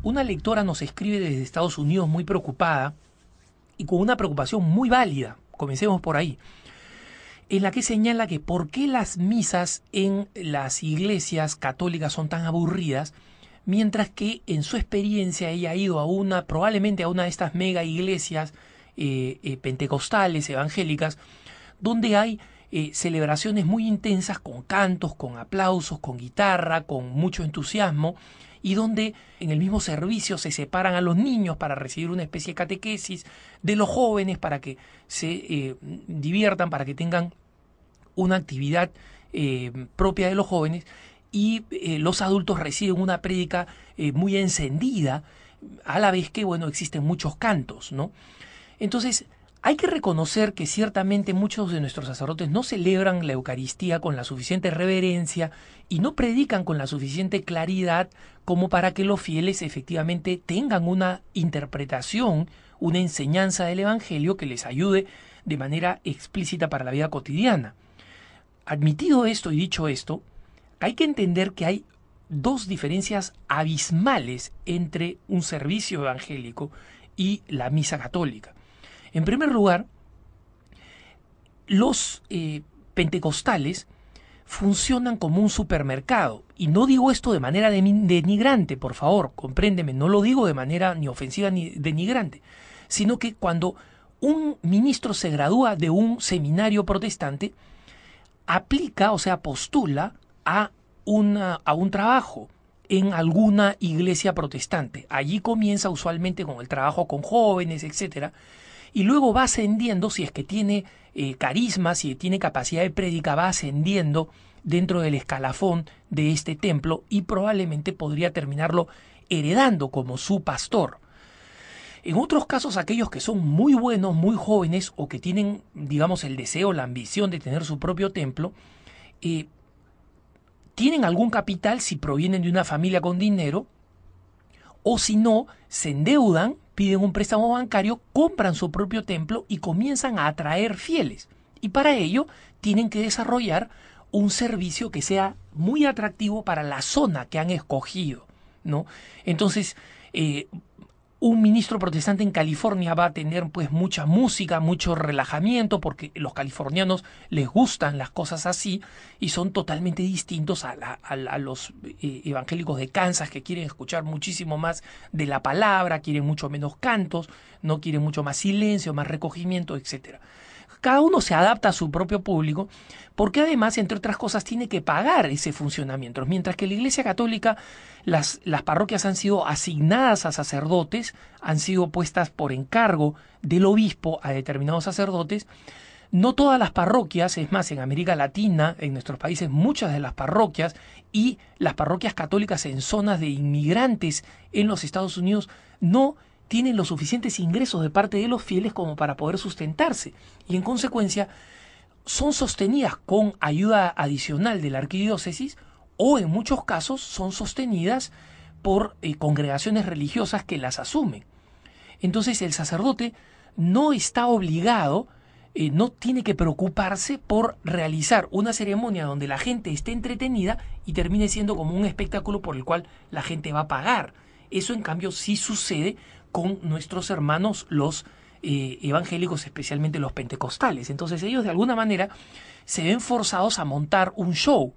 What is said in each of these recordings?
una lectora nos escribe desde Estados Unidos muy preocupada y con una preocupación muy válida, comencemos por ahí, en la que señala que por qué las misas en las iglesias católicas son tan aburridas, mientras que en su experiencia ella ha ido probablemente a una de estas mega iglesias pentecostales, evangélicas, donde hay celebraciones muy intensas con cantos, con aplausos, con guitarra, con mucho entusiasmo, y donde en el mismo servicio se separan a los niños para recibir una especie de catequesis, de los jóvenes para que se diviertan, para que tengan una actividad propia de los jóvenes, y los adultos reciben una prédica muy encendida, a la vez que, bueno, existen muchos cantos, ¿no? Entonces, hay que reconocer que ciertamente muchos de nuestros sacerdotes no celebran la Eucaristía con la suficiente reverencia y no predican con la suficiente claridad como para que los fieles efectivamente tengan una interpretación, una enseñanza del Evangelio que les ayude de manera explícita para la vida cotidiana. Admitido esto y dicho esto, hay que entender que hay dos diferencias abismales entre un servicio evangélico y la misa católica. En primer lugar, los pentecostales funcionan como un supermercado. Y no digo esto de manera denigrante, por favor, compréndeme, no lo digo de manera ni ofensiva ni denigrante, sino que cuando un ministro se gradúa de un seminario protestante, aplica, o sea, postula a un trabajo en alguna iglesia protestante. Allí comienza usualmente con el trabajo con jóvenes, etcétera, y luego va ascendiendo, si es que tiene carisma, si tiene capacidad de prédica, va ascendiendo dentro del escalafón de este templo y probablemente podría terminarlo heredando como su pastor. En otros casos, aquellos que son muy buenos, muy jóvenes o que tienen, digamos, el deseo, la ambición de tener su propio templo, tienen algún capital si provienen de una familia con dinero, o si no, se endeudan, piden un préstamo bancario, compran su propio templo y comienzan a atraer fieles. Y para ello tienen que desarrollar un servicio que sea muy atractivo para la zona que han escogido, ¿no? Entonces, un ministro protestante en California va a tener pues mucha música, mucho relajamiento, porque los californianos les gustan las cosas así y son totalmente distintos a los evangélicos de Kansas, que quieren escuchar muchísimo más de la palabra, quieren mucho menos cantos, no quieren mucho más silencio, más recogimiento, etcétera. Cada uno se adapta a su propio público, porque además, entre otras cosas, tiene que pagar ese funcionamiento. Mientras que la Iglesia Católica, las parroquias han sido asignadas a sacerdotes, han sido puestas por encargo del obispo a determinados sacerdotes. No todas las parroquias, es más, en América Latina, en nuestros países, muchas de las parroquias y las parroquias católicas en zonas de inmigrantes en los Estados Unidos no tienen los suficientes ingresos de parte de los fieles como para poder sustentarse, y en consecuencia son sostenidas con ayuda adicional de la arquidiócesis, o en muchos casos son sostenidas por congregaciones religiosas que las asumen. Entonces el sacerdote no está obligado, no tiene que preocuparse por realizar una ceremonia donde la gente esté entretenida y termine siendo como un espectáculo por el cual la gente va a pagar. Eso en cambio sí sucede con nuestros hermanos los evangélicos, especialmente los pentecostales. Entonces ellos de alguna manera se ven forzados a montar un show,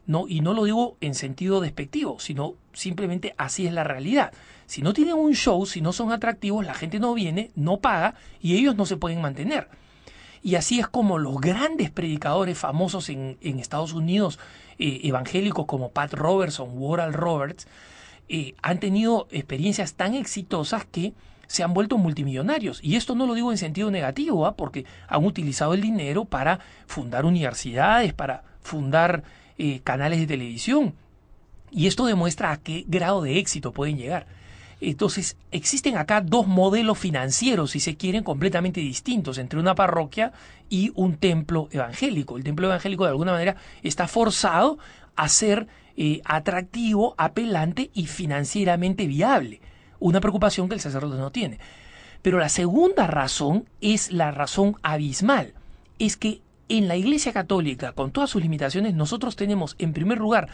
¿no? Y no lo digo en sentido despectivo, sino simplemente así es la realidad. Si no tienen un show, si no son atractivos, la gente no viene, no paga y ellos no se pueden mantener. Y así es como los grandes predicadores famosos en Estados Unidos, evangélicos como Pat Robertson u Oral Roberts, han tenido experiencias tan exitosas que se han vuelto multimillonarios. Y esto no lo digo en sentido negativo, porque han utilizado el dinero para fundar universidades, para fundar canales de televisión. Y esto demuestra a qué grado de éxito pueden llegar. Entonces, existen acá dos modelos financieros, si se quieren, completamente distintos entre una parroquia y un templo evangélico. El templo evangélico, de alguna manera, está forzado a ser atractivo, apelante y financieramente viable. Una preocupación que el sacerdote no tiene. Pero la segunda razón es la razón abismal. Es que en la Iglesia Católica, con todas sus limitaciones, nosotros tenemos, en primer lugar,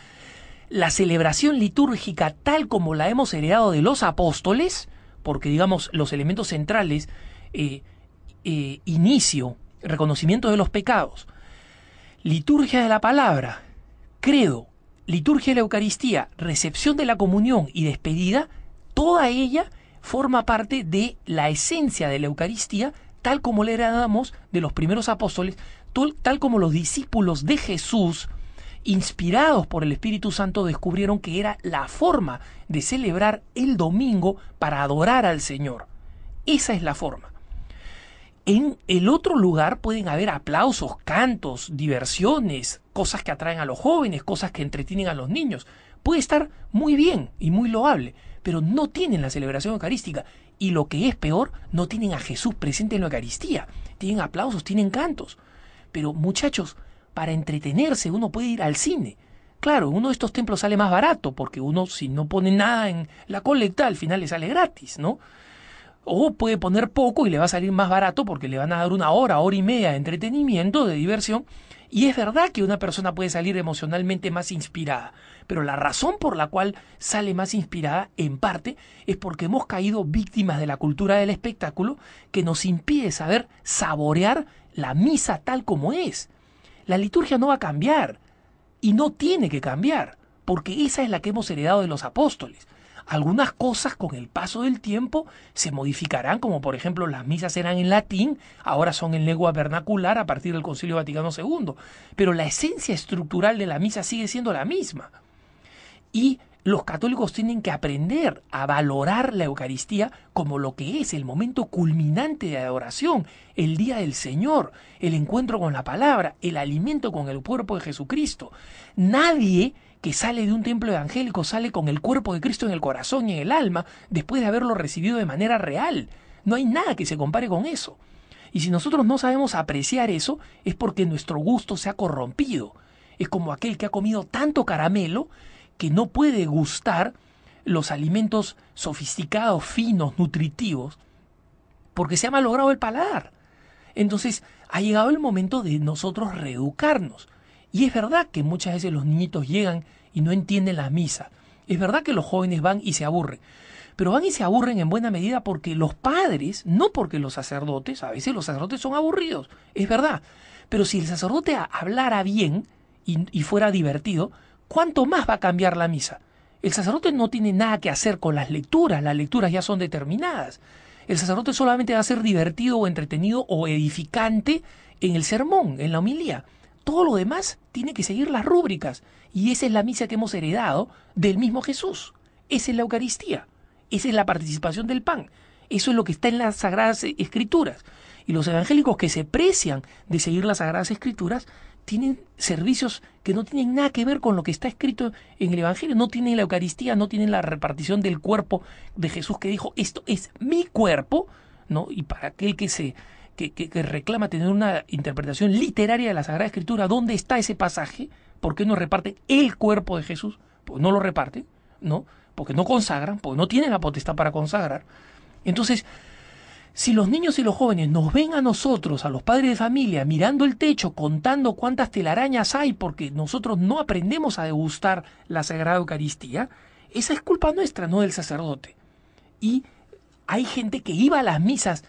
la celebración litúrgica tal como la hemos heredado de los apóstoles, porque digamos los elementos centrales, inicio, reconocimiento de los pecados, liturgia de la palabra, credo, liturgia de la Eucaristía, recepción de la comunión y despedida, toda ella forma parte de la esencia de la Eucaristía, tal como la heredamos de los primeros apóstoles, tal como los discípulos de Jesús, inspirados por el Espíritu Santo, descubrieron que era la forma de celebrar el domingo para adorar al Señor. Esa es la forma. En el otro lugar pueden haber aplausos, cantos, diversiones, cosas que atraen a los jóvenes, cosas que entretienen a los niños. Puede estar muy bien y muy loable, pero no tienen la celebración eucarística. Y lo que es peor, no tienen a Jesús presente en la Eucaristía. Tienen aplausos, tienen cantos. Pero muchachos, para entretenerse uno puede ir al cine. Claro, uno de estos templos sale más barato, porque uno si no pone nada en la colecta, al final le sale gratis, ¿no? O puede poner poco y le va a salir más barato porque le van a dar una hora y media de entretenimiento, de diversión. Y es verdad que una persona puede salir emocionalmente más inspirada, pero la razón por la cual sale más inspirada, en parte, es porque hemos caído víctimas de la cultura del espectáculo que nos impide saber saborear la misa tal como es. La liturgia no va a cambiar y no tiene que cambiar, porque esa es la que hemos heredado de los apóstoles. Algunas cosas con el paso del tiempo se modificarán, como por ejemplo las misas eran en latín, ahora son en lengua vernacular a partir del Concilio Vaticano II, pero la esencia estructural de la misa sigue siendo la misma. Y los católicos tienen que aprender a valorar la Eucaristía como lo que es el momento culminante de adoración, el día del Señor, el encuentro con la palabra, el alimento con el cuerpo de Jesucristo. Nadie que sale de un templo evangélico sale con el cuerpo de Cristo en el corazón y en el alma después de haberlo recibido de manera real. No hay nada que se compare con eso. Y si nosotros no sabemos apreciar eso, es porque nuestro gusto se ha corrompido. Es como aquel que ha comido tanto caramelo que no puede gustar los alimentos sofisticados, finos, nutritivos, porque se ha malogrado el paladar. Entonces ha llegado el momento de nosotros reeducarnos. Y es verdad que muchas veces los niñitos llegan y no entienden la misa. Es verdad que los jóvenes van y se aburren. Pero van y se aburren en buena medida porque los padres, no porque los sacerdotes, a veces los sacerdotes son aburridos, es verdad. Pero si el sacerdote hablara bien y fuera divertido, ¿cuánto más va a cambiar la misa? El sacerdote no tiene nada que hacer con las lecturas ya son determinadas. El sacerdote solamente va a ser divertido o entretenido o edificante en el sermón, en la homilía. Todo lo demás tiene que seguir las rúbricas. Y esa es la misa que hemos heredado del mismo Jesús. Esa es la Eucaristía. Esa es la participación del pan. Eso es lo que está en las Sagradas Escrituras. Y los evangélicos que se precian de seguir las Sagradas Escrituras tienen servicios que no tienen nada que ver con lo que está escrito en el Evangelio. No tienen la Eucaristía, no tienen la repartición del cuerpo de Jesús que dijo, esto es mi cuerpo, ¿no? Y para aquel que reclama tener una interpretación literaria de la Sagrada Escritura, ¿dónde está ese pasaje? ¿Por qué no reparten el cuerpo de Jesús? Pues no lo reparten, ¿no? Porque no consagran, porque no tienen la potestad para consagrar. Entonces, si los niños y los jóvenes nos ven a nosotros, a los padres de familia, mirando el techo, contando cuántas telarañas hay porque nosotros no aprendemos a degustar la Sagrada Eucaristía, esa es culpa nuestra, no del sacerdote. Y hay gente que iba a las misas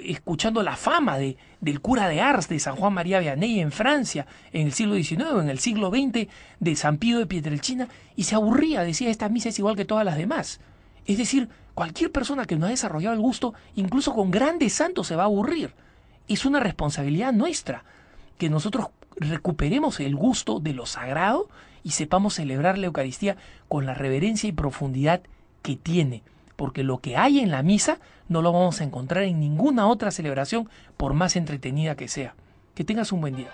escuchando la fama del cura de Ars, de San Juan María Vianney en Francia, en el siglo XIX, en el siglo XX, de San Pío de Pietrelcina, y se aburría, decía, esta misa es igual que todas las demás. Es decir, cualquier persona que no ha desarrollado el gusto, incluso con grandes santos, se va a aburrir. Es una responsabilidad nuestra que nosotros recuperemos el gusto de lo sagrado y sepamos celebrar la Eucaristía con la reverencia y profundidad que tiene. Porque lo que hay en la misa no lo vamos a encontrar en ninguna otra celebración, por más entretenida que sea. Que tengas un buen día.